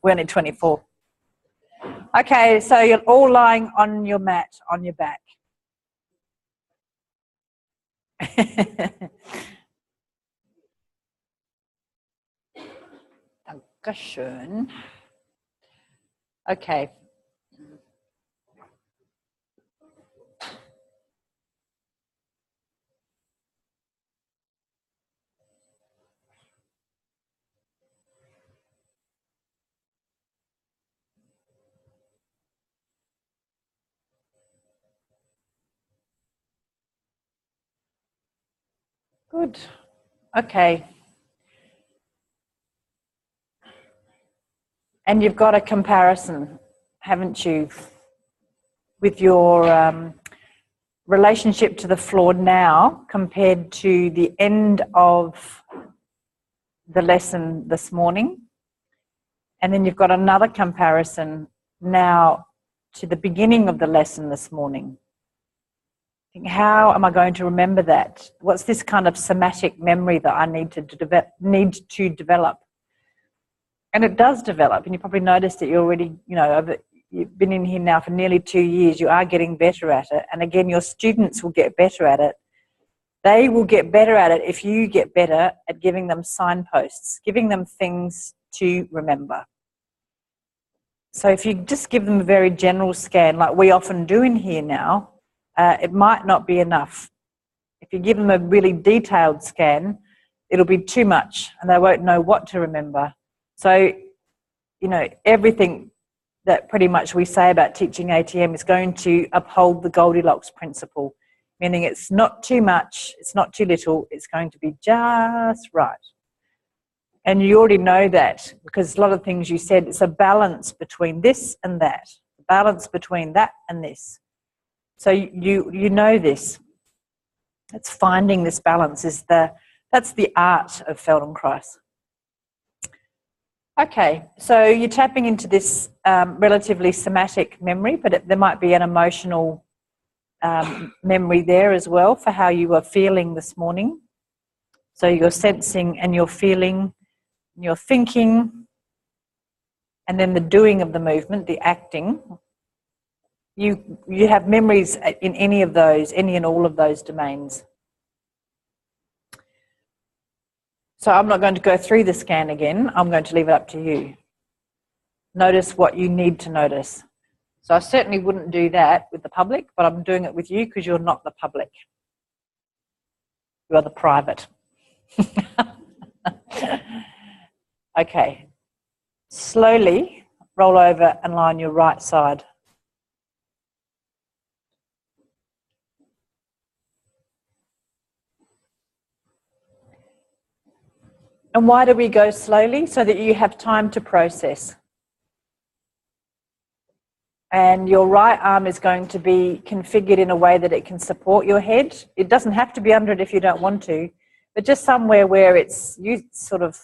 We're only 24. Okay, so you're all lying on your mat, on your back. Dankeschön. Okay. Good. Okay. And you've got a comparison, haven't you, with your relationship to the floor now compared to the end of the lesson this morning. And then you've got another comparison now to the beginning of the lesson this morning. Think, how am I going to remember that? What's this kind of somatic memory that I need to develop? And it does develop, and you probably noticed that you're already, you've been in here now for nearly 2 years. You are getting better at it. And again, your students will get better at it. They will get better at it if you get better at giving them signposts, giving them things to remember. So if you just give them a very general scan, like we often do in here now, it might not be enough. If you give them a really detailed scan, it'll be too much and they won't know what to remember. So, everything that pretty much we say about teaching ATM is going to uphold the Goldilocks principle, meaning it's not too much, it's not too little, it's going to be just right. And you already know that because a lot of things you said, it's a balance between this and that, a balance between that and this. So you know this. It's finding this balance that's the art of Feldenkrais. Okay, so you're tapping into this relatively somatic memory, but there might be an emotional memory there as well for how you were feeling this morning. So you're sensing and you're feeling, and you're thinking, and then the doing of the movement, the acting. You have memories in any and all of those domains. So I'm not going to go through the scan again. I'm going to leave it up to you. Notice what you need to notice. So I certainly wouldn't do that with the public, but I'm doing it with you because you're not the public. You are the private. Okay. Slowly roll over and lie on your right side. And why do we go slowly? So that you have time to process. And your right arm is going to be configured in a way that it can support your head. It doesn't have to be under it if you don't want to, but just somewhere where it's you sort of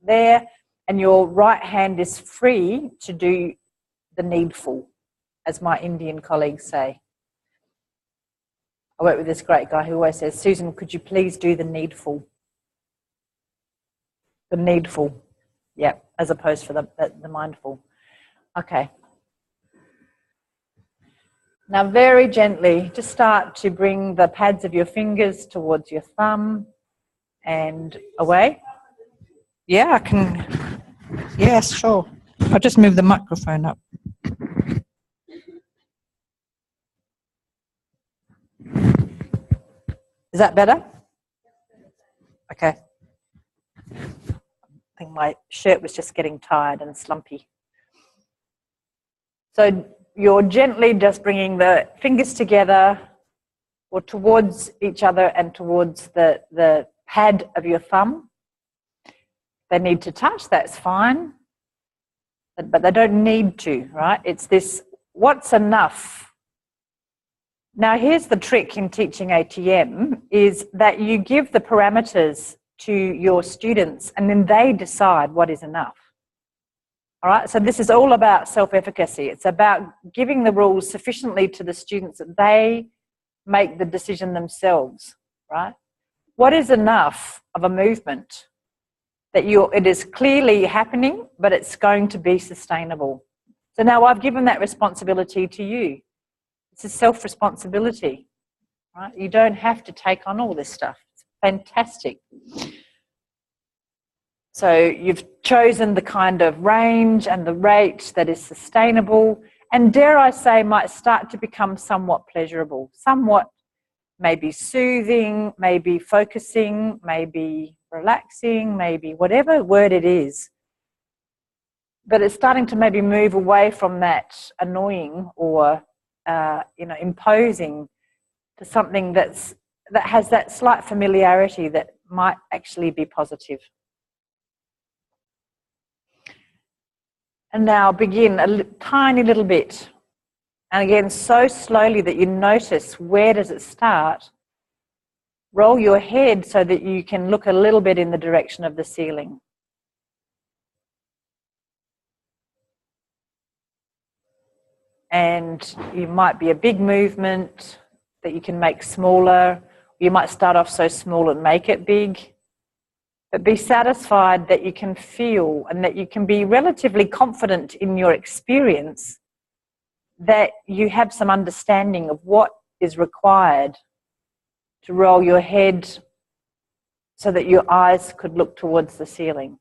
there and your right hand is free to do the needful, as my Indian colleagues say. I work with this great guy who always says, Susan, could you please do the needful? The needful, yeah, as opposed to the mindful. Okay. Now very gently, just start to bring the pads of your fingers towards your thumb and away. Yeah, I can. Yes, sure. I'll just move the microphone up. Is that better? Okay. I think my shirt was just getting tired and slumpy. So you're gently just bringing the fingers together or towards each other and towards the pad of your thumb. They need to touch, that's fine. But they don't need to, right? It's this, what's enough? Now here's the trick in teaching ATM, is that you give the parameters to your students and then they decide what is enough. All right, so this is all about self-efficacy. It's about giving the rules sufficiently to the students that they make the decision themselves, right? What is enough of a movement? that it is clearly happening, but it's going to be sustainable. So now I've given that responsibility to you. It's a self-responsibility, right? You don't have to take on all this stuff. It's fantastic. So you've chosen the kind of range and the rate that is sustainable, and dare I say might start to become somewhat pleasurable, somewhat maybe soothing, maybe focusing, maybe relaxing, maybe whatever word it is. But it's starting to maybe move away from that annoying or imposing to something that has that slight familiarity that might actually be positive. And now begin a tiny little bit. And again, so slowly that you notice where does it start. Roll your head so that you can look a little bit in the direction of the ceiling. And you might be a big movement that you can make smaller. You might start off so small and make it big. But be satisfied that you can feel and that you can be relatively confident in your experience, that you have some understanding of what is required to roll your head so that your eyes could look towards the ceiling.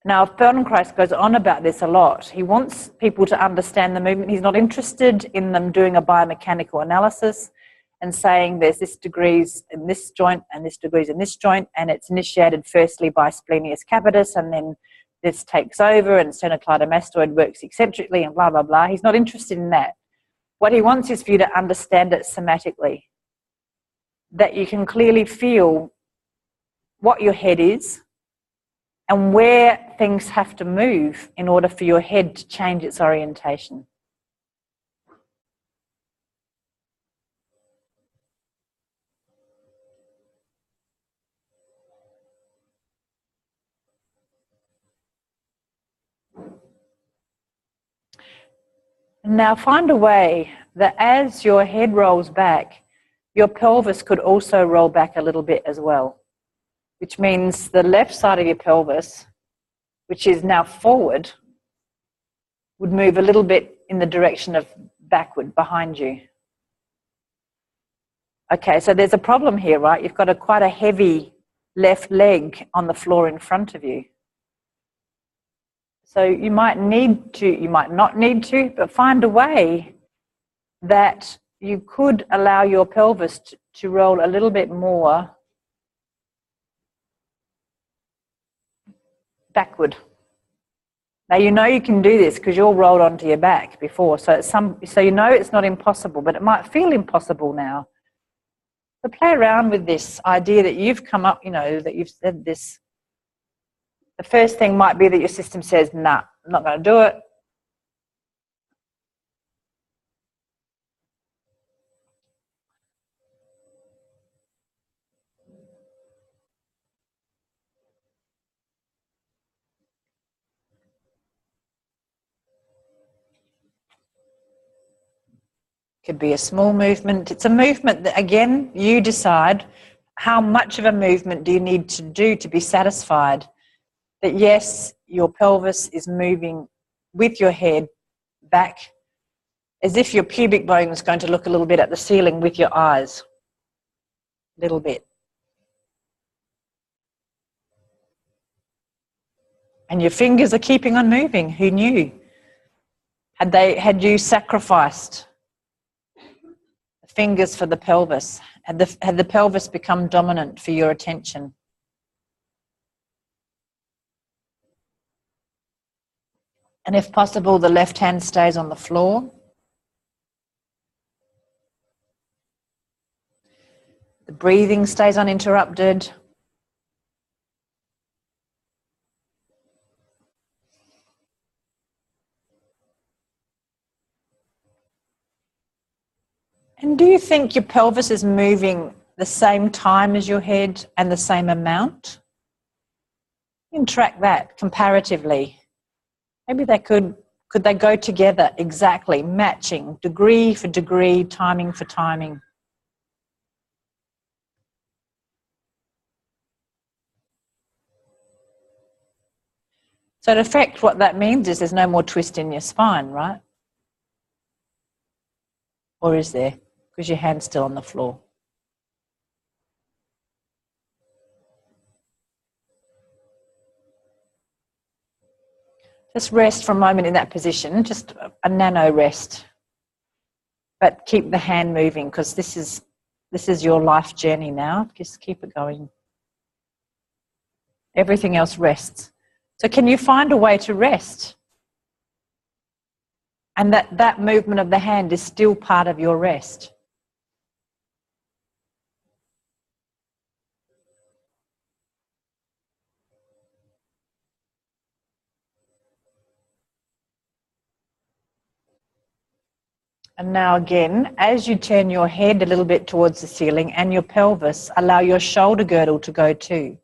Now, Feldenkrais goes on about this a lot. He wants people to understand the movement. He's not interested in them doing a biomechanical analysis and saying there's this degrees in this joint and this degrees in this joint, and it's initiated firstly by splenius capitis, and then this takes over and sternocleidomastoid works eccentrically and blah, blah, blah. He's not interested in that. What he wants is for you to understand it somatically, that you can clearly feel what your head is and where things have to move in order for your head to change its orientation. Now find a way that as your head rolls back, your pelvis could also roll back a little bit as well, which means the left side of your pelvis, which is now forward, would move a little bit in the direction of backward behind you. Okay, so there's a problem here, right? You've got quite a heavy left leg on the floor in front of you. So you might need to, you might not need to, but find a way that you could allow your pelvis to roll a little bit more backward. Now you know you can do this because you're rolled onto your back before, so you know it's not impossible, but it might feel impossible now. So play around with this idea that you've come up, that you've said this. The first thing might be that your system says, nah, I'm not going to do it. Could be a small movement. It's a movement that, again, you decide how much of a movement do you need to do to be satisfied that, yes, your pelvis is moving with your head back as if your pubic bone is going to look a little bit at the ceiling with your eyes. A little bit. And your fingers are keeping on moving. Who knew? Had you sacrificed the fingers for the pelvis? Had the pelvis become dominant for your attention? And if possible, the left hand stays on the floor. The breathing stays uninterrupted. And do you think your pelvis is moving the same time as your head and the same amount? You can track that comparatively. Maybe they could they go together exactly, matching, degree for degree, timing for timing. So in effect, what that means is there's no more twist in your spine, right? Or is there? Because your hand's still on the floor. Just rest for a moment in that position, just a nano rest. But keep the hand moving, because this is your life journey now. Just keep it going. Everything else rests. So can you find a way to rest? And that movement of the hand is still part of your rest. And now again, as you turn your head a little bit towards the ceiling and your pelvis, allow your shoulder girdle to go too.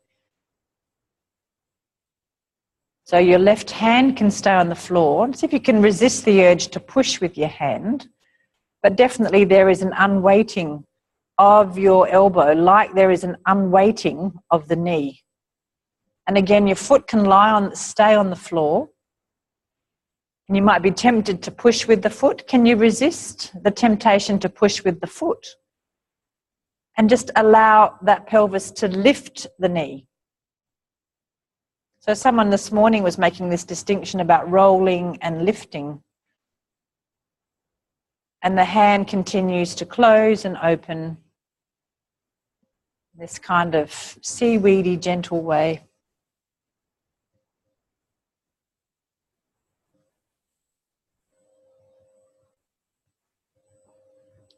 So your left hand can stay on the floor. See if you can resist the urge to push with your hand. But definitely there is an unweighting of your elbow, like there is an unweighting of the knee. And again, your foot can stay on the floor. And you might be tempted to push with the foot. Can you resist the temptation to push with the foot? And just allow that pelvis to lift the knee. So someone this morning was making this distinction about rolling and lifting. And the hand continues to close and open. This kind of seaweedy, gentle way.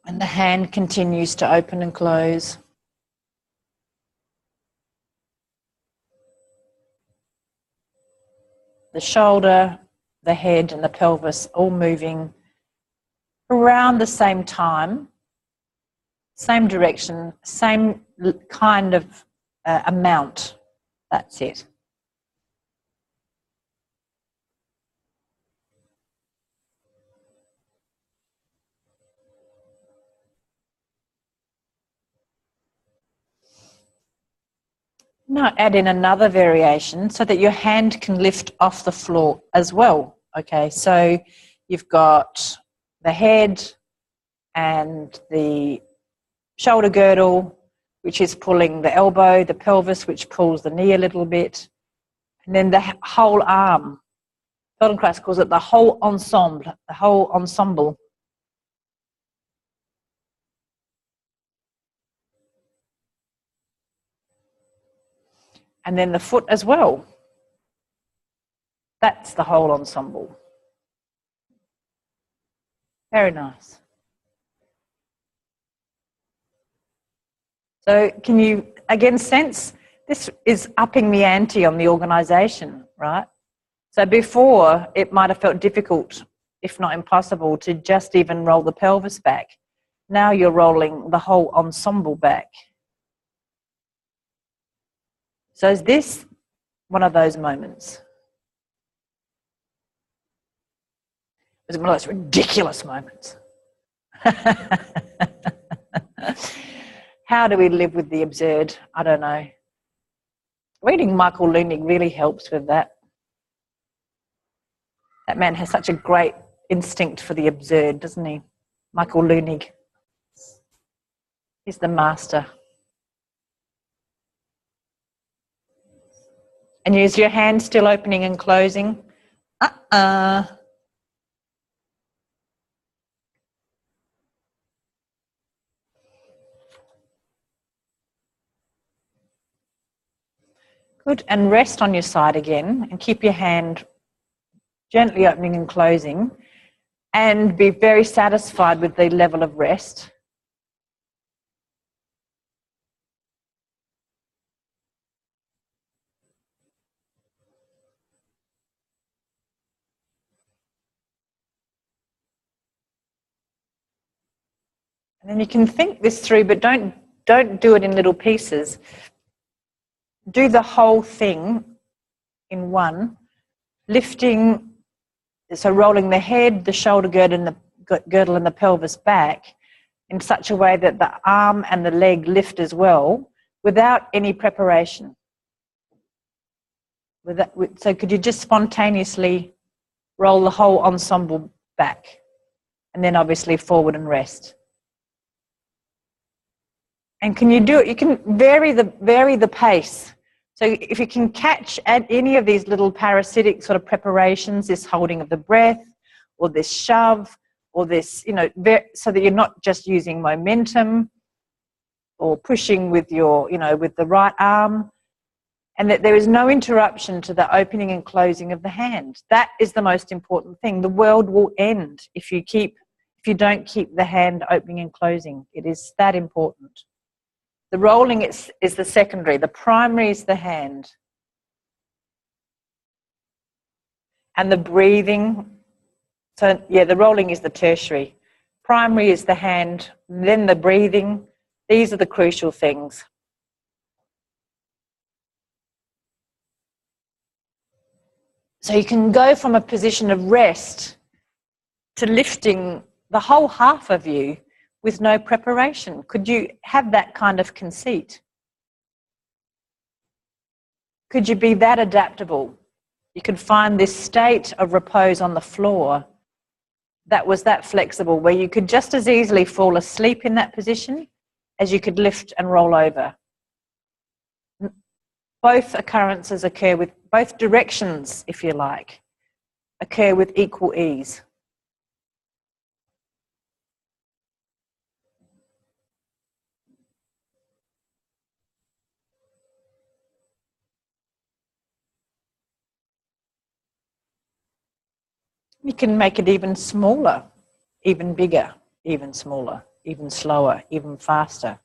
And the hand continues to open and close. The shoulder, the head and the pelvis all moving around the same time, same direction, same kind of amount. That's it. Now add in another variation so that your hand can lift off the floor as well. Okay, so you've got the head and the shoulder girdle, which is pulling the elbow, the pelvis, which pulls the knee a little bit, and then the whole arm. Feldenkrais calls it the whole ensemble, the whole ensemble. And then the foot as well. That's the whole ensemble. Very nice. So can you, again, sense this is upping the ante on the organisation, right? So before, it might have felt difficult, if not impossible, to just even roll the pelvis back. Now you're rolling the whole ensemble back. So is this one of those moments? Is it one of those ridiculous moments? How do we live with the absurd? I don't know. Reading Michael Leunig really helps with that. That man has such a great instinct for the absurd, doesn't he? Michael Leunig. He's the master. And use your hand still opening and closing. Good, and rest on your side again and keep your hand gently opening and closing and be very satisfied with the level of rest. And then you can think this through, but don't do it in little pieces. Do the whole thing in one, lifting, so rolling the head, the shoulder girdle and the pelvis back in such a way that the arm and the leg lift as well without any preparation. So could you just spontaneously roll the whole ensemble back, and then obviously forward and rest? And can you do it? You can vary the pace. So if you can catch at any of these little parasitic sort of preparations, this holding of the breath, or this shove, or this, so that you're not just using momentum or pushing with your, with the right arm, and that there is no interruption to the opening and closing of the hand. That is the most important thing. The world will end if you don't keep the hand opening and closing. It is that important. The rolling is the secondary. The primary is the hand. And the breathing, so yeah, the rolling is the tertiary. Primary is the hand, then the breathing. These are the crucial things. So you can go from a position of rest to lifting the whole half of you with no preparation. Could you have that kind of conceit? Could you be that adaptable? You could find this state of repose on the floor that was that flexible, where you could just as easily fall asleep in that position as you could lift and roll over. Both occurrences occur with, both directions, if you like, occur with equal ease. You can make it even smaller, even bigger, even smaller, even slower, even faster.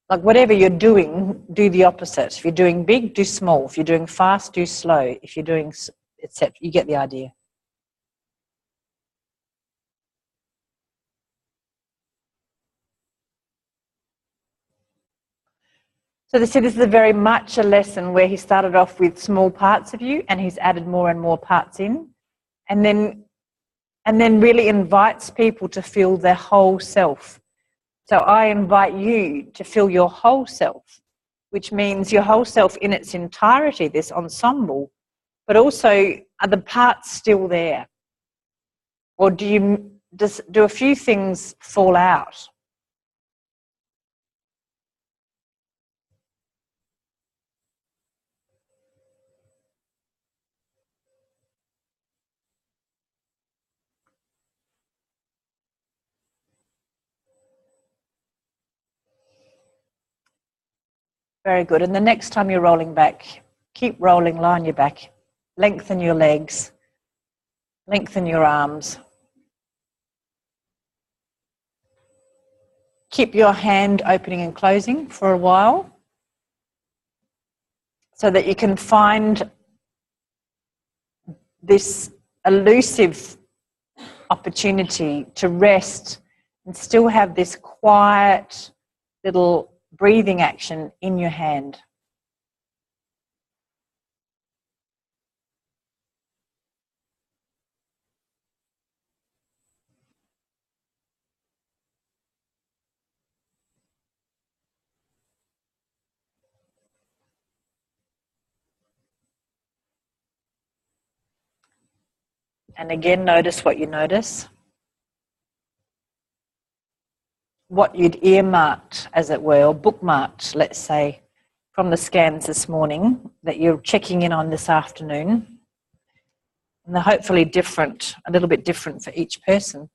Like whatever you're doing, do the opposite. If you're doing big, do small. If you're doing fast, do slow. If you're doing, etc. You get the idea. So this is very much a lesson where he started off with small parts of you and he's added more and more parts in, and then really invites people to feel their whole self. So I invite you to feel your whole self, which means your whole self in its entirety, this ensemble, but also are the parts still there? Or do a few things fall out? Very good. And the next time you're rolling back, keep rolling, lie on your back, lengthen your legs, lengthen your arms. Keep your hand opening and closing for a while so that you can find this elusive opportunity to rest and still have this quiet little breathing action in your hand. And again, notice what you notice. What you'd earmarked, as it were, or bookmarked, let's say, from the scans this morning that you're checking in on this afternoon. And they're hopefully different, a little bit different for each person.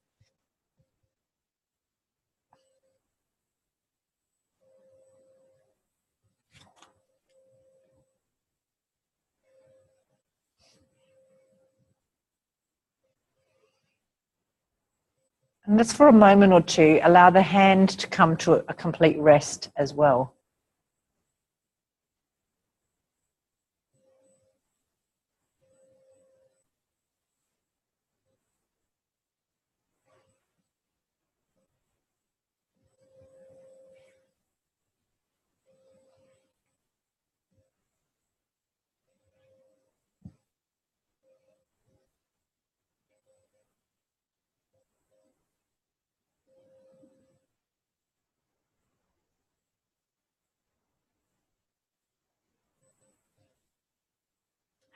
And just for a moment or two, allow the hand to come to a complete rest as well.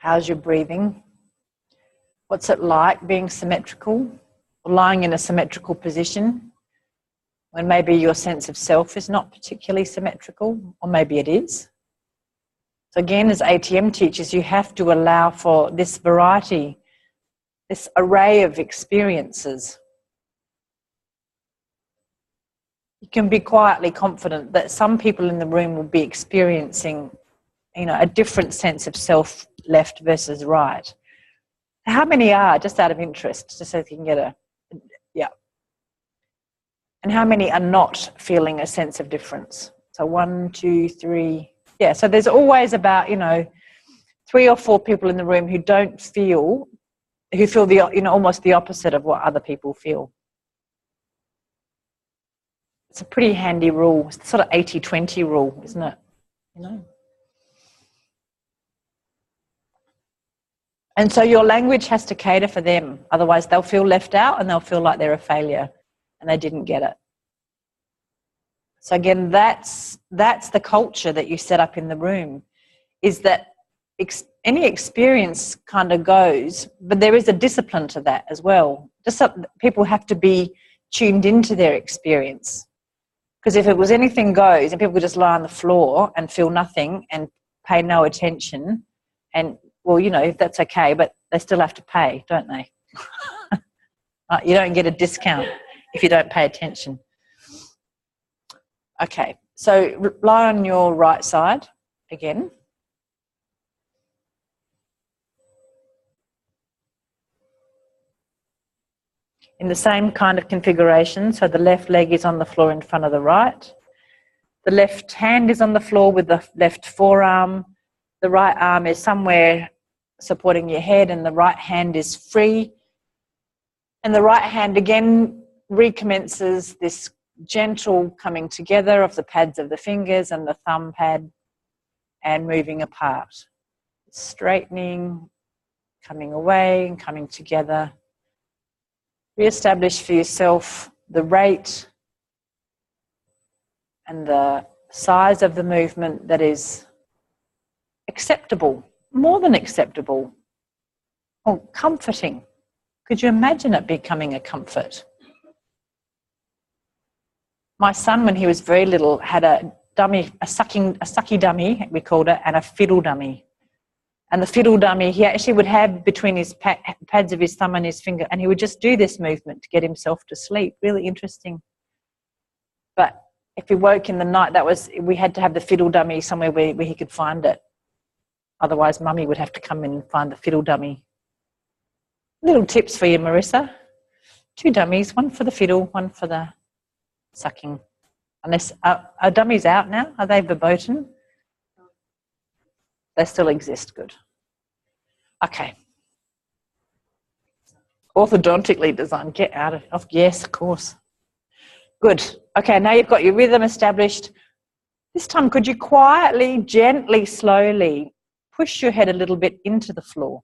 How's your breathing? What's it like being symmetrical or lying in a symmetrical position when maybe your sense of self is not particularly symmetrical, or maybe it is? So again, as ATM teachers, you have to allow for this variety, this array of experiences. You can be quietly confident that some people in the room will be experiencing, a different sense of self, left versus right. How many are, just out of interest, just so you can get yeah. And how many are not feeling a sense of difference? So 1, 2, 3. Yeah, so there's always about, 3 or 4 people in the room who feel the, almost the opposite of what other people feel. It's a pretty handy rule. It's sort of 80-20 rule, isn't it? And so your language has to cater for them. Otherwise, they'll feel left out and they'll feel like they're a failure and they didn't get it. So again, that's the culture that you set up in the room, is that any experience kind of goes, but there is a discipline to that as well. Just so people have to be tuned into their experience. Because if it was anything goes and people could just lie on the floor and feel nothing and pay no attention, and well, that's okay, but they still have to pay, don't they? You don't get a discount if you don't pay attention. Okay, so lie on your right side again. In the same kind of configuration, so the left leg is on the floor in front of the right. The left hand is on the floor with the left forearm. The right arm is somewhere supporting your head and the right hand is free. And the right hand again recommences this gentle coming together of the pads of the fingers and the thumb pad and moving apart. Straightening, coming away and coming together. Re-establish for yourself the rate and the size of the movement that is acceptable, more than acceptable, or comforting. Could you imagine it becoming a comfort? My son, when he was very little, had a dummy, a sucky dummy, we called it, and a fiddle dummy. And the fiddle dummy, he actually would have between his pads of his thumb and his finger, and he would just do this movement to get himself to sleep. Really interesting. But if he woke in the night, we had to have the fiddle dummy somewhere where he could find it. Otherwise, Mummy would have to come in and find the fiddle dummy. Little tips for you, Marissa. 2 dummies, one for the fiddle, one for the sucking. Unless, are dummies out now? Are they verboten? They still exist, good. Okay. Orthodontically designed, get out of, yes, of course. Good. Okay, now you've got your rhythm established. This time, could you quietly, gently, slowly push your head a little bit into the floor?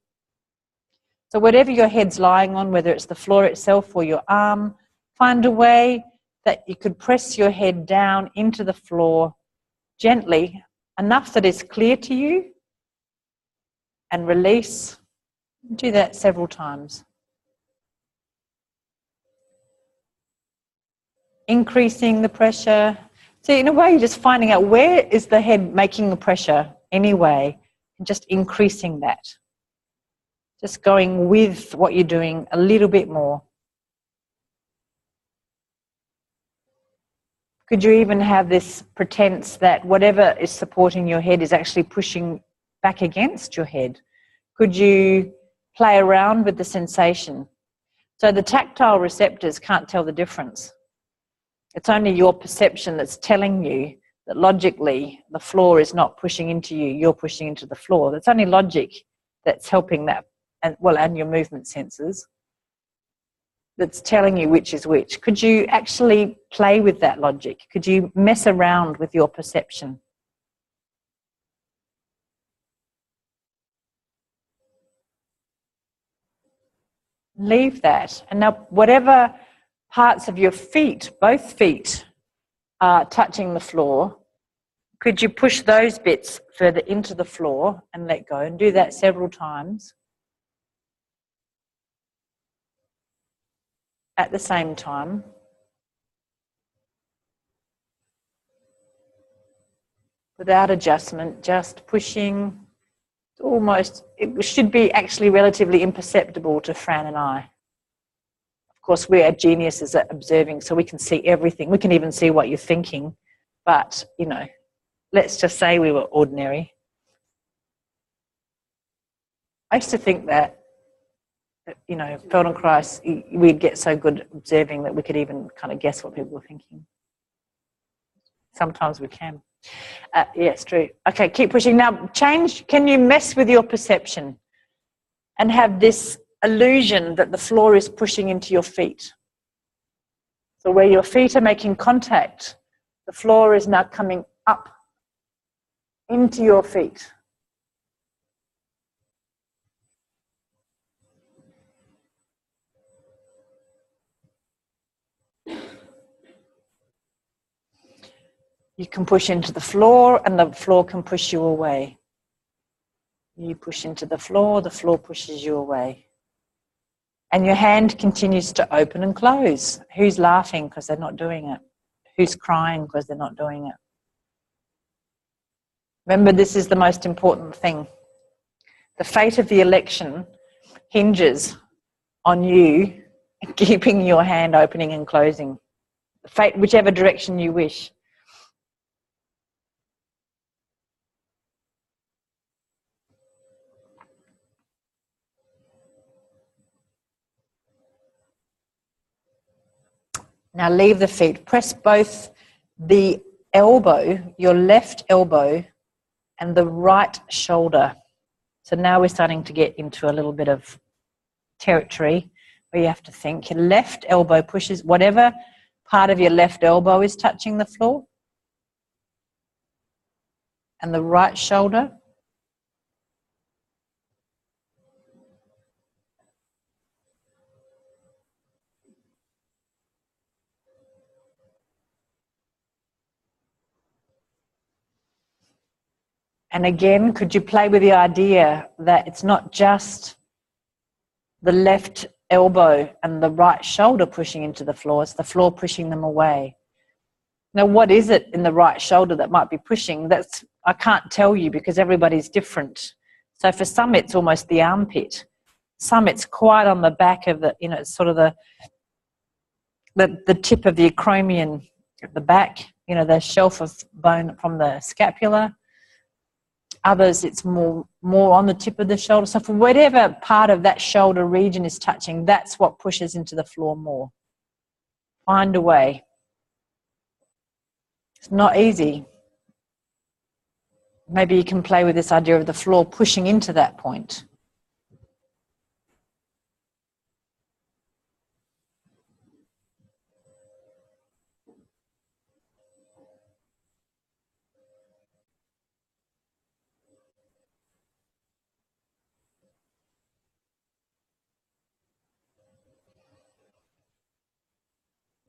So whatever your head's lying on, whether it's the floor itself or your arm, find a way that you could press your head down into the floor gently, enough that it's clear to you, and release. Do that several times. Increasing the pressure. So in a way, you're just finding out where is the head making the pressure anyway, and just increasing that. Just going with what you're doing a little bit more. Could you even have this pretense that whatever is supporting your head is actually pushing back against your head? Could you play around with the sensation? So the tactile receptors can't tell the difference. It's only your perception that's telling you that logically the floor is not pushing into you, you're pushing into the floor. That's only logic that's helping that, and your movement sensors, that's telling you which is which. Could you actually play with that logic? Could you mess around with your perception? Leave that. And now whatever parts of your feet, both feet, are touching the floor, Could you push those bits further into the floor and let go, and do that several times at the same time? Without adjustment, just pushing. Almost, it should be actually relatively imperceptible to Fran and I. Of course, we are geniuses at observing, so we can see everything. We can even see what you're thinking. But, you know, let's just say we were ordinary. I used to think that, you know, Feldenkrais, we'd get so good at observing that we could even kind of guess what people were thinking. Sometimes we can. Yeah, it's true. Okay, keep pushing. Now, change. Can you mess with your perception and have this illusion that the floor is pushing into your feet? So where your feet are making contact, the floor is now coming up into your feet. You can push into the floor and the floor can push you away. You push into the floor pushes you away. And your hand continues to open and close. Who's laughing because they're not doing it? Who's crying because they're not doing it? Remember, this is the most important thing. The fate of the election hinges on you keeping your hand opening and closing. The fate, whichever direction you wish. Now leave the feet. Press both the elbow, your left elbow, and the right shoulder. So now we're starting to get into a little bit of territory where you have to think. Your left elbow pushes whatever part of your left elbow is touching the floor. And the right shoulder. And again, could you play with the idea that it's not just the left elbow and the right shoulder pushing into the floor, it's the floor pushing them away. Now, what is it in the right shoulder that might be pushing? I can't tell you because everybody's different. So for some, it's almost the armpit. Some, it's quite on the back of the, you know, it's sort of the tip of the acromion at the back, you know, the shelf of bone from the scapula. Others, it's more on the tip of the shoulder. So for whatever part of that shoulder region is touching, that's what pushes into the floor more. Find a way. It's not easy. Maybe you can play with this idea of the floor pushing into that point.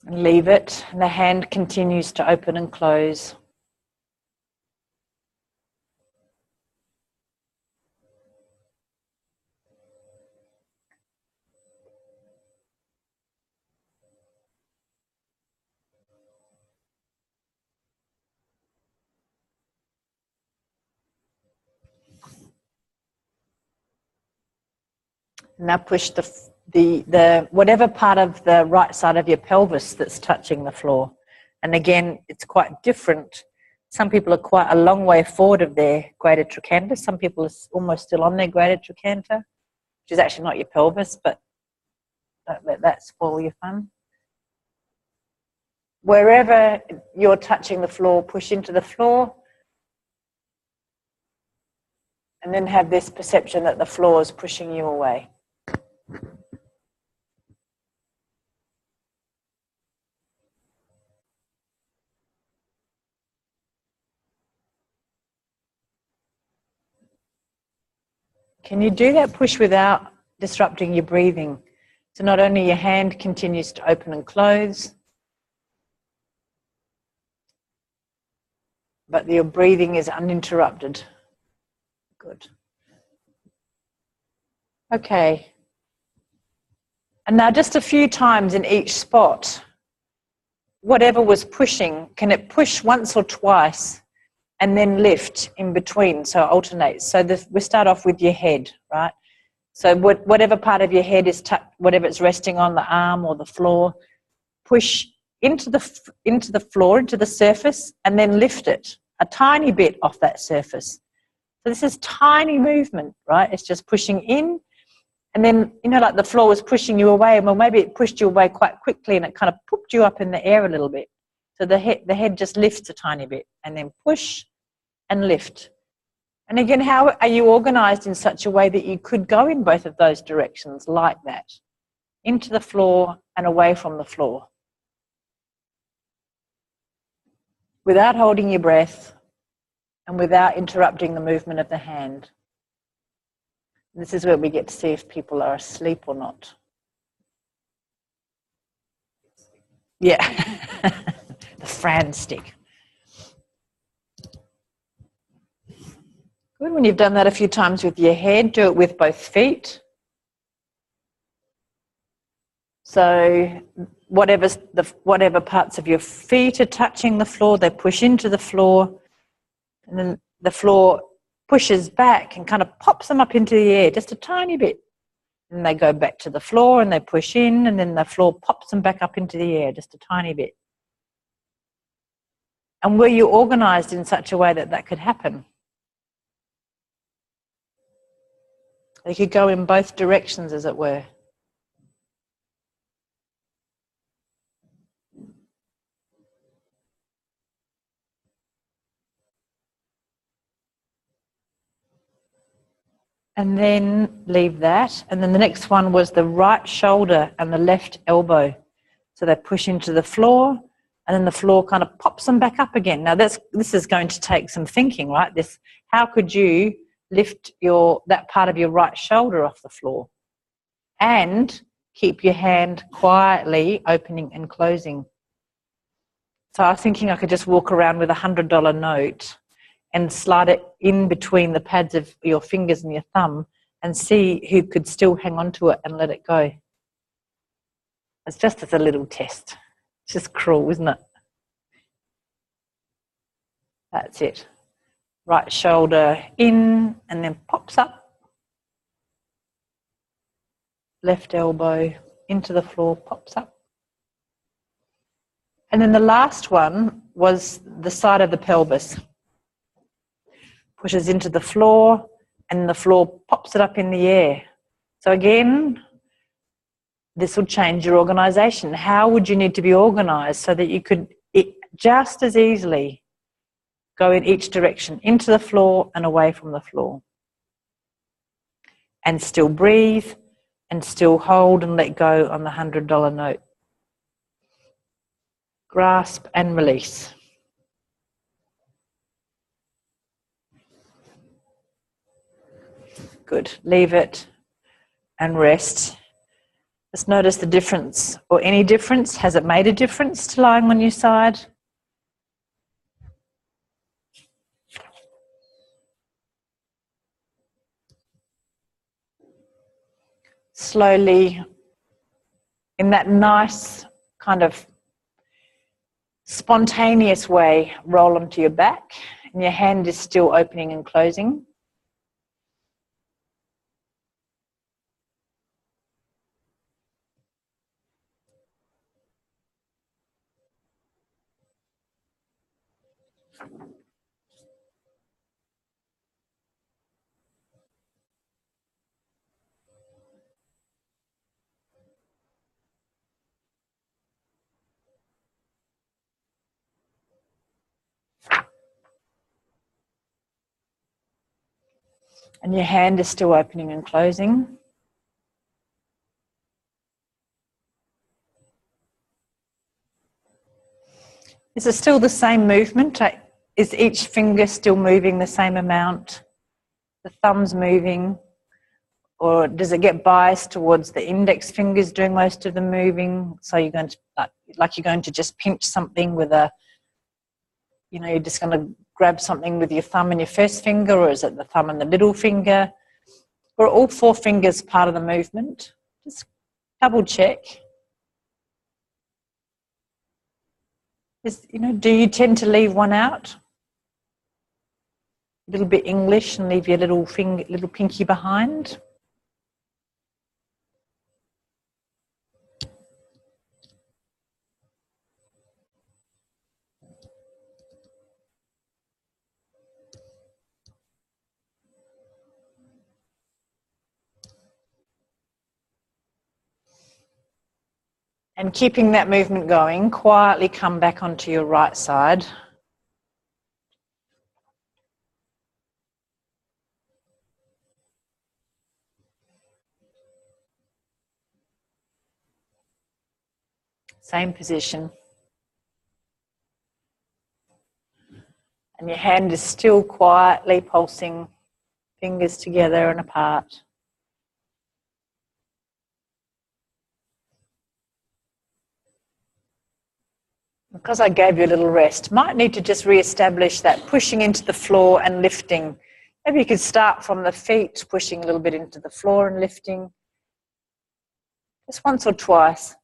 And leave it, and the hand continues to open and close. Now push the whatever part of the right side of your pelvis that's touching the floor. And again, it's quite different. Some people are quite a long way forward of their greater trochanter. Some people are almost still on their greater trochanter, which is actually not your pelvis, but don't let that spoil your fun. Wherever you're touching the floor, push into the floor. And then have this perception that the floor is pushing you away. Can you do that push without disrupting your breathing? So not only your hand continues to open and close, but your breathing is uninterrupted. Good. Okay. And now just a few times in each spot, whatever was pushing, can it push once or twice and then lift in between, so it alternates? So we start off with your head, right? So whatever part of your head is whatever it's resting on, the arm or the floor, push into the floor, into the surface, and then lift it a tiny bit off that surface. So this is tiny movement, right? It's just pushing in, and then, you know, like the floor was pushing you away, well, maybe it pushed you away quite quickly and it kind of pooped you up in the air a little bit. So the head just lifts a tiny bit, and then push and lift. And again, how are you organized in such a way that you could go in both of those directions like that? Into the floor and away from the floor. Without holding your breath and without interrupting the movement of the hand. This is where we get to see if people are asleep or not. Yeah, the Fran stick. Good. When you've done that a few times with your head, do it with both feet. So whatever parts of your feet are touching the floor, they push into the floor, and then the floor pushes back and kind of pops them up into the air just a tiny bit. And they go back to the floor and they push in, and then the floor pops them back up into the air just a tiny bit. And were you organized in such a way that that could happen? They could go in both directions, as it were. And then leave that. And then the next one was the right shoulder and the left elbow. So they push into the floor, and then the floor kind of pops them back up again. Now this is going to take some thinking, right? How could you lift that part of your right shoulder off the floor and keep your hand quietly opening and closing? So I was thinking I could just walk around with a $100 note and slide it in between the pads of your fingers and your thumb and see who could still hang on to it and let it go. It's just as a little test. It's just cruel, isn't it? That's it. Right shoulder in and then pops up. Left elbow into the floor, pops up. And then the last one was the side of the pelvis. Pushes into the floor, and the floor pops it up in the air. So again, this will change your organisation. How would you need to be organised so that you could just as easily go in each direction, into the floor and away from the floor, and still breathe and still hold and let go on the $100 note? Grasp and release. Good. Leave it and rest. Just notice the difference, or any difference. Has it made a difference to lying on your side? Slowly, in that nice kind of spontaneous way, roll onto your back, and your hand is still opening and closing. And your hand is still opening and closing. Is it still the same movement? Is each finger still moving the same amount? The thumb's moving? Or does it get biased towards the index fingers doing most of the moving? So you're going to, like you're going to just pinch something with you're just going to grab something with your thumb and your first finger, or is it the thumb and the little finger? Or are all 4 fingers part of the movement? Just double check. Do you tend to leave one out? A little bit English and leave your little pinky behind? And keeping that movement going, quietly come back onto your right side. Same position. And your hand is still quietly pulsing, fingers together and apart. Because I gave you a little rest, might need to just re-establish that pushing into the floor and lifting. Maybe you could start from the feet, pushing a little bit into the floor and lifting. Just once or twice.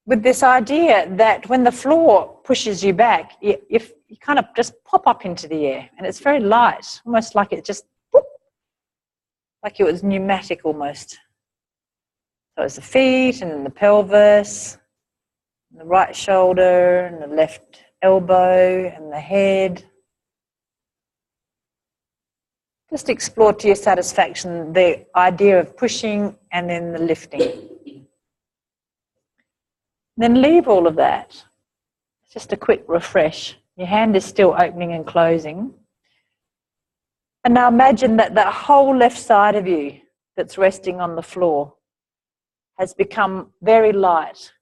With this idea that when the floor pushes you back, you kind of just pop up into the air, and it's very light, almost like it just, whoop, like it was pneumatic almost. So it's the feet and then the pelvis, and the right shoulder and the left elbow and the head. Just explore to your satisfaction the idea of pushing and then the lifting. Then leave all of that. It's just a quick refresh. Your hand is still opening and closing. And now imagine that that whole left side of you that's resting on the floor has become very light.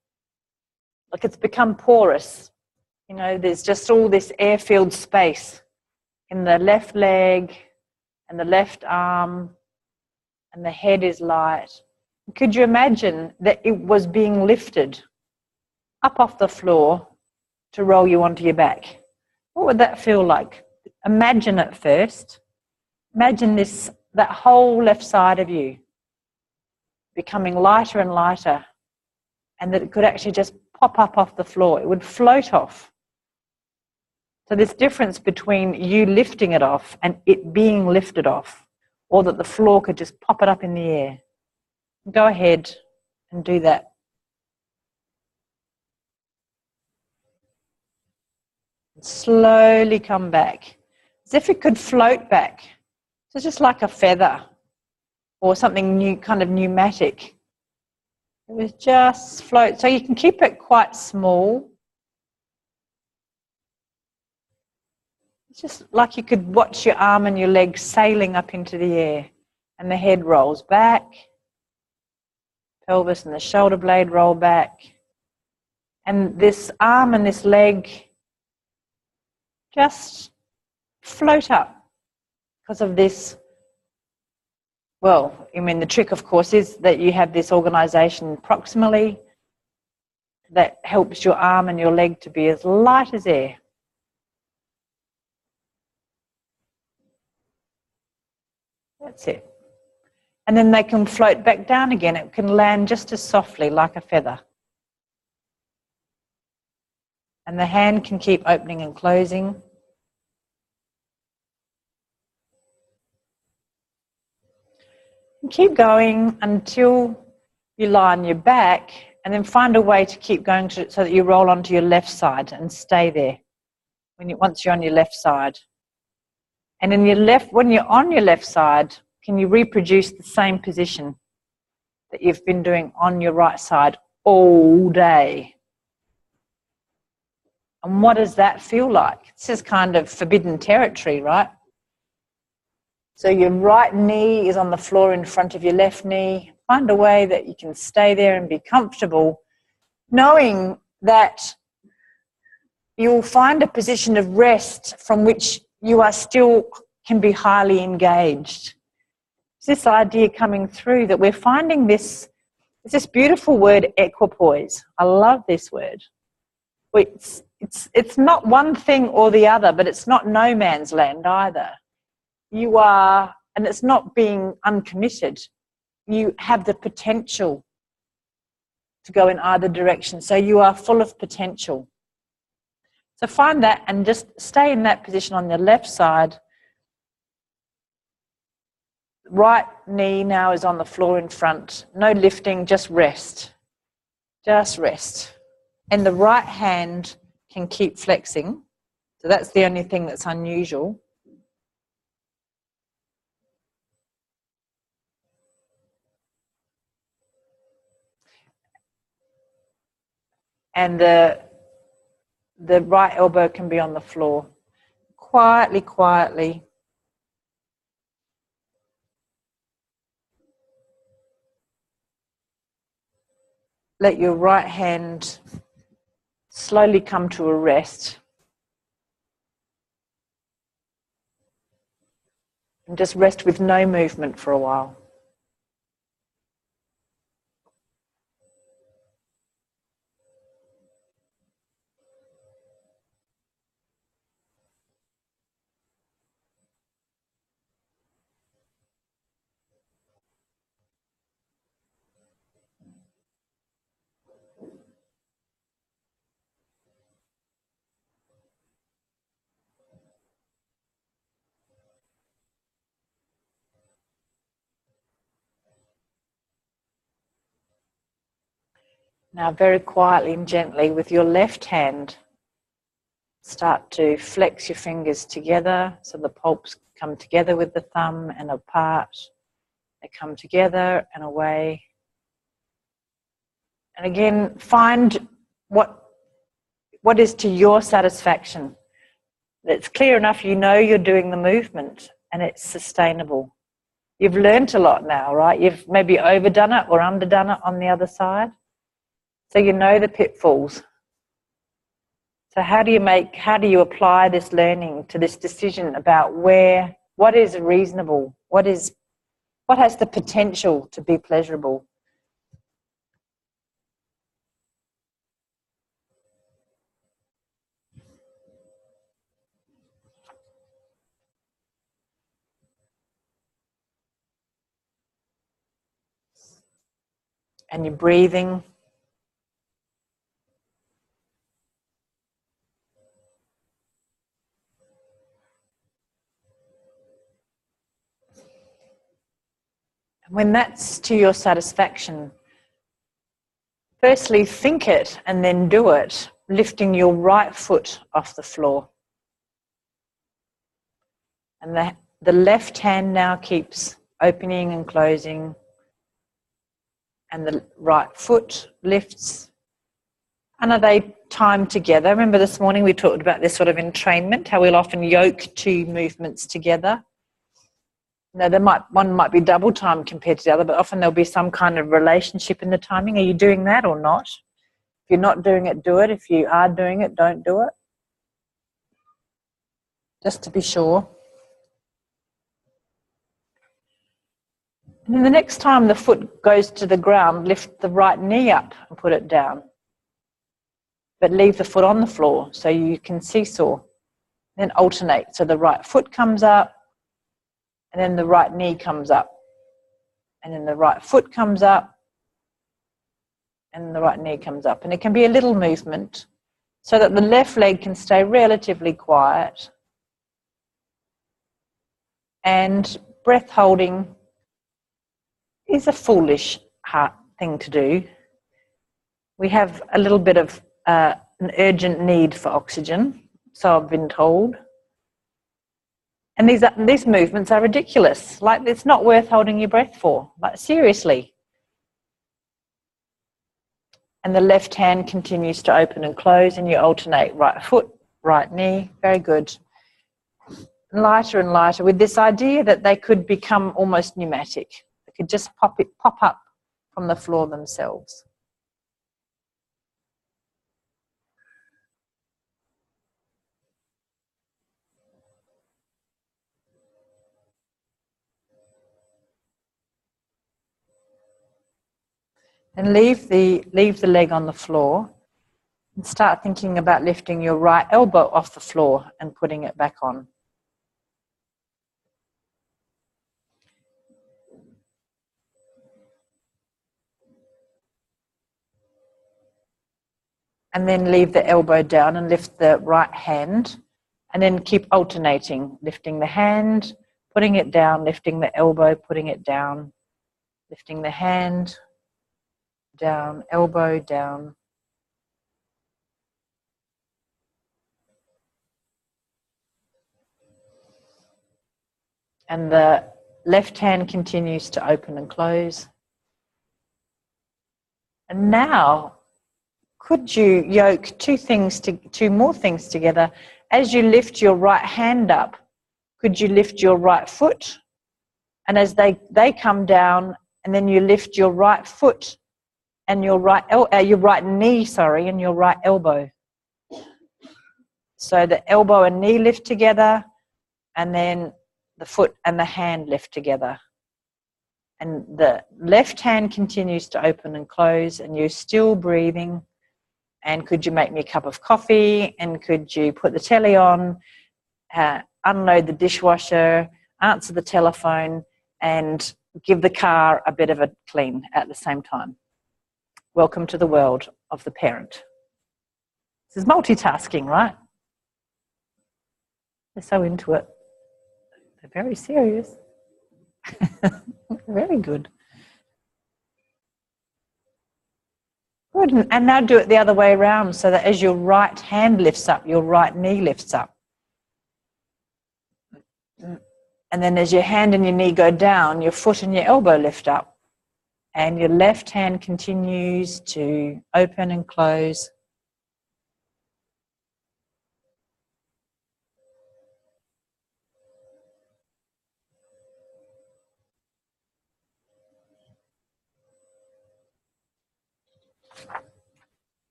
Like it's become porous. There's just all this air-filled space in the left leg and the left arm, and the head is light. Could you imagine that it was being lifted up off the floor to roll you onto your back? What would that feel like? Imagine it first. Imagine that whole left side of you becoming lighter and lighter, and that it could actually just pop up off the floor. It would float off. So this difference between you lifting it off and it being lifted off, or that the floor could just pop it up in the air. Go ahead and do that. Slowly come back, as if it could float back. So just like a feather or something new, kind of pneumatic. It was just float. So you can keep it quite small. It's just like you could watch your arm and your leg sailing up into the air, and the head rolls back, pelvis and the shoulder blade roll back, and this arm and this leg just float up because of this. Well, the trick, of course, is that you have this organisation proximally that helps your arm and your leg to be as light as air. That's it. And then they can float back down again. It can land just as softly like a feather. And the hand can keep opening and closing. And keep going until you lie on your back, and then find a way to keep going so that you roll onto your left side and stay there once you're on your left side. And when you're on your left side, can you reproduce the same position that you've been doing on your right side all day? And what does that feel like? This is kind of forbidden territory, right? So your right knee is on the floor in front of your left knee. Find a way that you can stay there and be comfortable, knowing that you'll find a position of rest from which you are still can be highly engaged. It's this idea coming through that we're finding this beautiful word, equipoise. I love this word. it's not one thing or the other, but it's not no man's land either. You are, and it's not being uncommitted. You have the potential to go in either direction. So you are full of potential. So find that and just stay in that position on the left side. Right knee now is on the floor in front. No lifting, just rest. Just rest. And the right hand can keep flexing. So that's the only thing that's unusual. And the right elbow can be on the floor. Quietly, quietly. Let your right hand slowly come to a rest. And just rest with no movement for a while. Now very quietly and gently with your left hand, start to flex your fingers together so the palms come together with the thumb and apart. They come together and away. And again, find what is to your satisfaction. It's clear enough, you know you're doing the movement and it's sustainable. You've learnt a lot now, right? You've maybe overdone it or underdone it on the other side. So you know the pitfalls. So how do you apply this learning to this decision about what is reasonable, what has the potential to be pleasurable? And you're breathing. When that's to your satisfaction, firstly think it and then do it, lifting your right foot off the floor. And the left hand now keeps opening and closing, and the right foot lifts. And are they timed together? Remember this morning we talked about this sort of entrainment, how we'll often yoke two movements together. Now, one might be double time compared to the other, but often there'll be some kind of relationship in the timing. Are you doing that or not? If you're not doing it, do it. If you are doing it, don't do it. Just to be sure. And then the next time the foot goes to the ground, lift the right knee up and put it down. But leave the foot on the floor so you can seesaw. Then alternate. So the right foot comes up, and then the right knee comes up. And then the right foot comes up, and the right knee comes up. And it can be a little movement so that the left leg can stay relatively quiet. And breath holding is a foolish thing to do. We have a little bit of an urgent need for oxygen, so I've been told. And these movements are ridiculous. Like, it's not worth holding your breath for. Like, seriously. And the left hand continues to open and close, and you alternate right foot, right knee. Very good. Lighter and lighter, with this idea that they could become almost pneumatic. They could just pop up from the floor themselves. And leave the leg on the floor. And start thinking about lifting your right elbow off the floor and putting it back on. And then leave the elbow down and lift the right hand. And then keep alternating, lifting the hand, putting it down, lifting the elbow, putting it down, lifting the hand, down, elbow, down. And the left hand continues to open and close. And now, could you yoke two more things together? As you lift your right hand up, could you lift your right foot? And as they come down, and then you lift your right foot and your right knee, and your right elbow. So the elbow and knee lift together, and then the foot and the hand lift together. And the left hand continues to open and close, and you're still breathing. And could you make me a cup of coffee? And could you put the telly on, unload the dishwasher, answer the telephone, and give the car a bit of a clean at the same time? Welcome to the world of the parent. This is multitasking, right? They're so into it. They're very serious. Very good. Good. And now do it the other way around, so that as your right hand lifts up, your right knee lifts up. And then as your hand and your knee go down, your foot and your elbow lift up. And your left hand continues to open and close.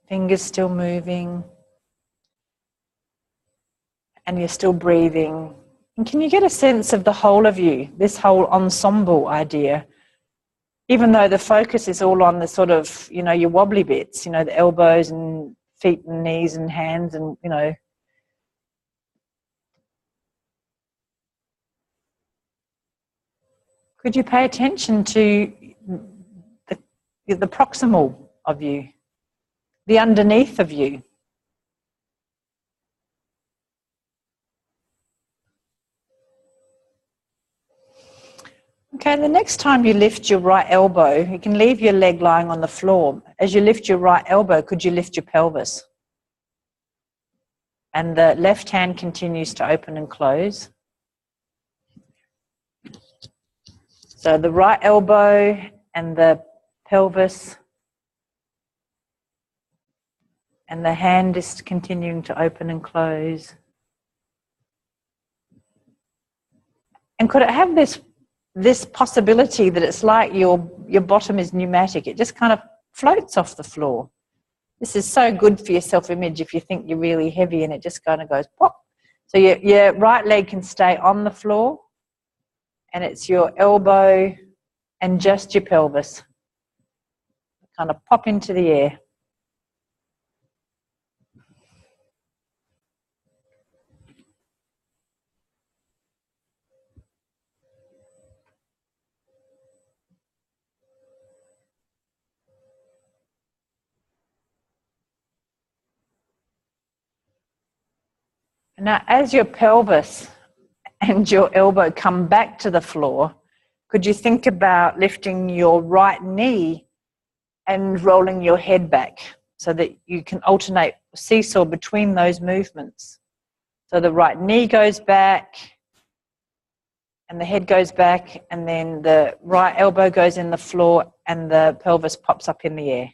Fingers still moving. And you're still breathing. And can you get a sense of the whole of you, this whole ensemble idea? Even though the focus is all on the sort of, your wobbly bits, the elbows and feet and knees and hands and, Could you pay attention to the proximal of you, the underneath of you? Okay, the next time you lift your right elbow, you can leave your leg lying on the floor. As you lift your right elbow, could you lift your pelvis? And the left hand continues to open and close. So the right elbow and the pelvis, and the hand is continuing to open and close. And could it have this possibility that it's like your bottom is pneumatic? It just kind of floats off the floor. This is so good for your self-image if you think you're really heavy, and it just kind of goes pop. So your right leg can stay on the floor, and it's your elbow and just your pelvis. Kind of pop into the air. Now, as your pelvis and your elbow come back to the floor, could you think about lifting your right knee and rolling your head back so that you can alternate seesaw between those movements? So the right knee goes back and the head goes back, and then the right elbow goes in the floor and the pelvis pops up in the air.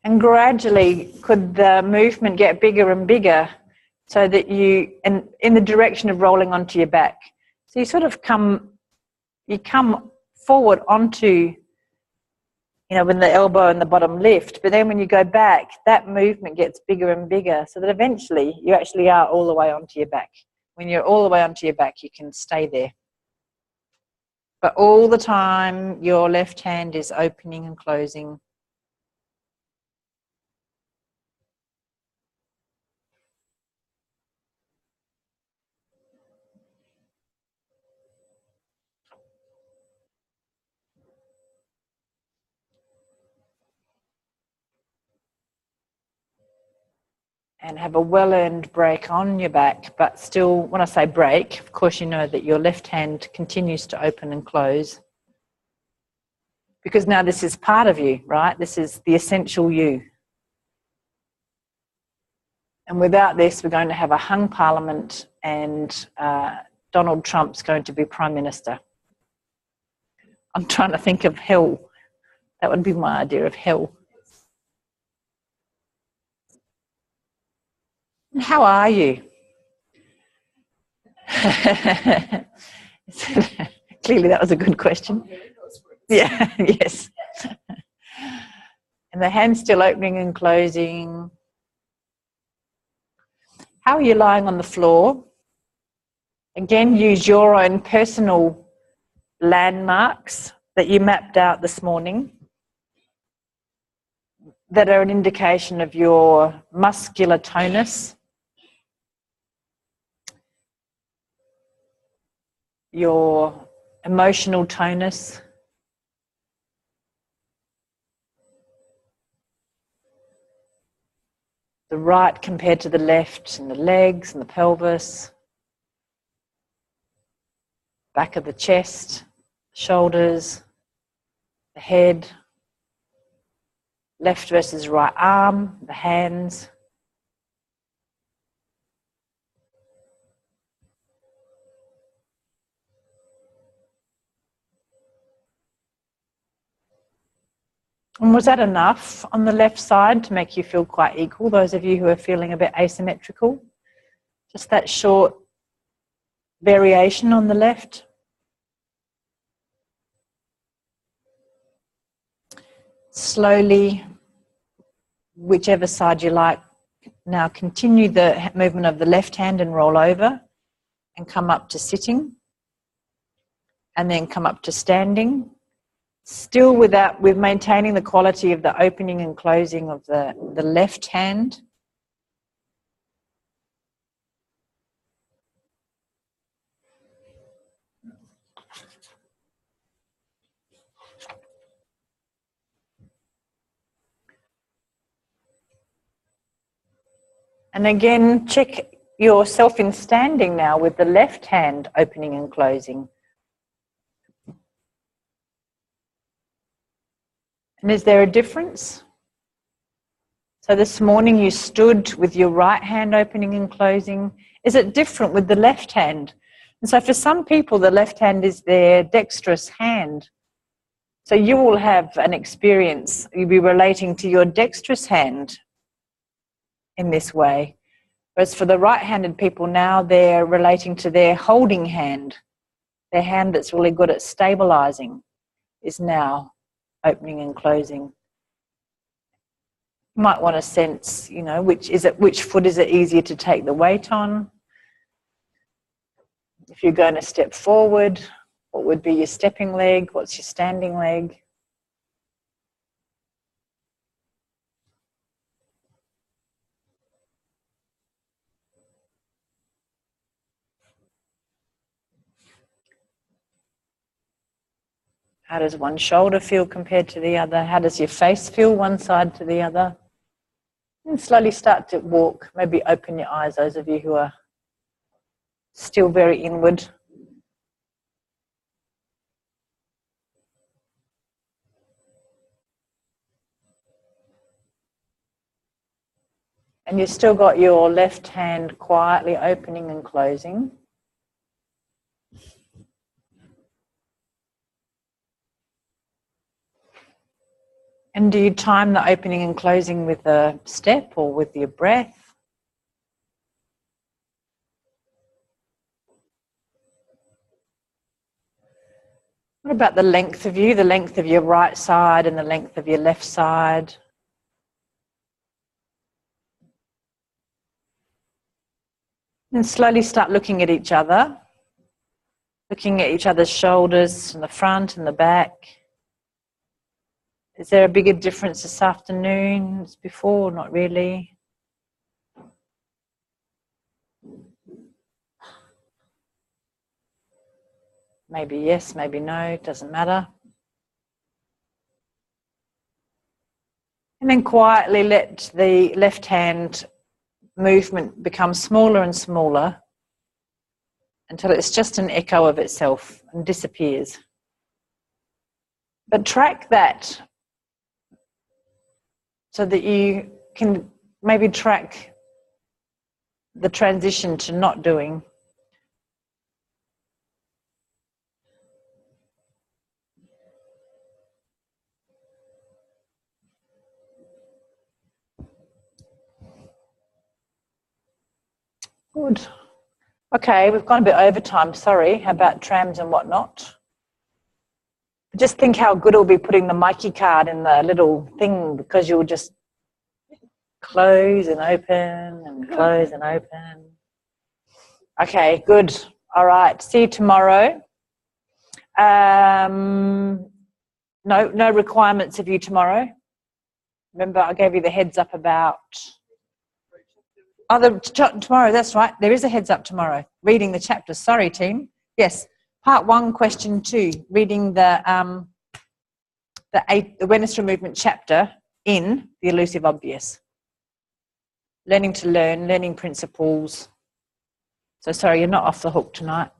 And gradually, could the movement get bigger and bigger so that and in the direction of rolling onto your back? So you sort of come forward onto, you know, when the elbow and the bottom lift. But then when you go back, that movement gets bigger and bigger, so that eventually you actually are all the way onto your back. When you're all the way onto your back, you can stay there. But all the time, your left hand is opening and closing. And have a well-earned break on your back, but still, when I say break, of course you know that your left hand continues to open and close. Because now this is part of you, right? This is the essential you. And without this, we're going to have a hung parliament, and Donald Trump's going to be Prime Minister. I'm trying to think of hell. That would be my idea of hell. How are you? Clearly that was a good question. Yeah, yes. And the hand's still opening and closing. How are you lying on the floor? Again, use your own personal landmarks that you mapped out this morning that are an indication of your muscular tonus, your emotional tonus, the right compared to the left, and the legs and the pelvis, back of the chest, shoulders, the head, left versus right arm, the hands. And was that enough on the left side to make you feel quite equal, those of you who are feeling a bit asymmetrical? Just that short variation on the left? Slowly, whichever side you like, now continue the movement of the left hand and roll over and come up to sitting, and then come up to standing. Still with maintaining the quality of the opening and closing of the left hand. And again, check yourself in standing now with the left hand opening and closing. And is there a difference? So this morning you stood with your right hand opening and closing. Is it different with the left hand? And so for some people, the left hand is their dexterous hand. So you will have an experience, you'll be relating to your dexterous hand in this way. Whereas for the right-handed people now, they're relating to their holding hand. Their hand that's really good at stabilizing is now opening and closing. You might want to sense, you know, which foot is it easier to take the weight on? If you're going to step forward, what would be your stepping leg? What's your standing leg? How does one shoulder feel compared to the other? How does your face feel one side to the other? And slowly start to walk. Maybe open your eyes, those of you who are still very inward. And you've still got your left hand quietly opening and closing. And do you time the opening and closing with a step or with your breath? What about the length of you, the length of your right side and the length of your left side? And slowly start looking at each other, looking at each other's shoulders and the front and the back. Is there a bigger difference this afternoon as before? Not really. Maybe yes, maybe no, doesn't matter. And then quietly let the left hand movement become smaller and smaller until it's just an echo of itself and disappears. But track that so that you can maybe track the transition to not doing. Good. Okay, we've gone a bit over time, sorry, about trams and whatnot. Just think how good it'll be putting the Mikey card in the little thing, because you'll just close and open and close and open. Okay, good. All right, see you tomorrow. No requirements of you tomorrow. Remember, I gave you the heads up about... Oh, tomorrow, that's right. There is a heads up tomorrow. Reading the chapters. Sorry, team. Yes. Part 1, question 2. Reading the Wednesday movement chapter in the elusive obvious. Learning to learn, learning principles. So sorry, you're not off the hook tonight.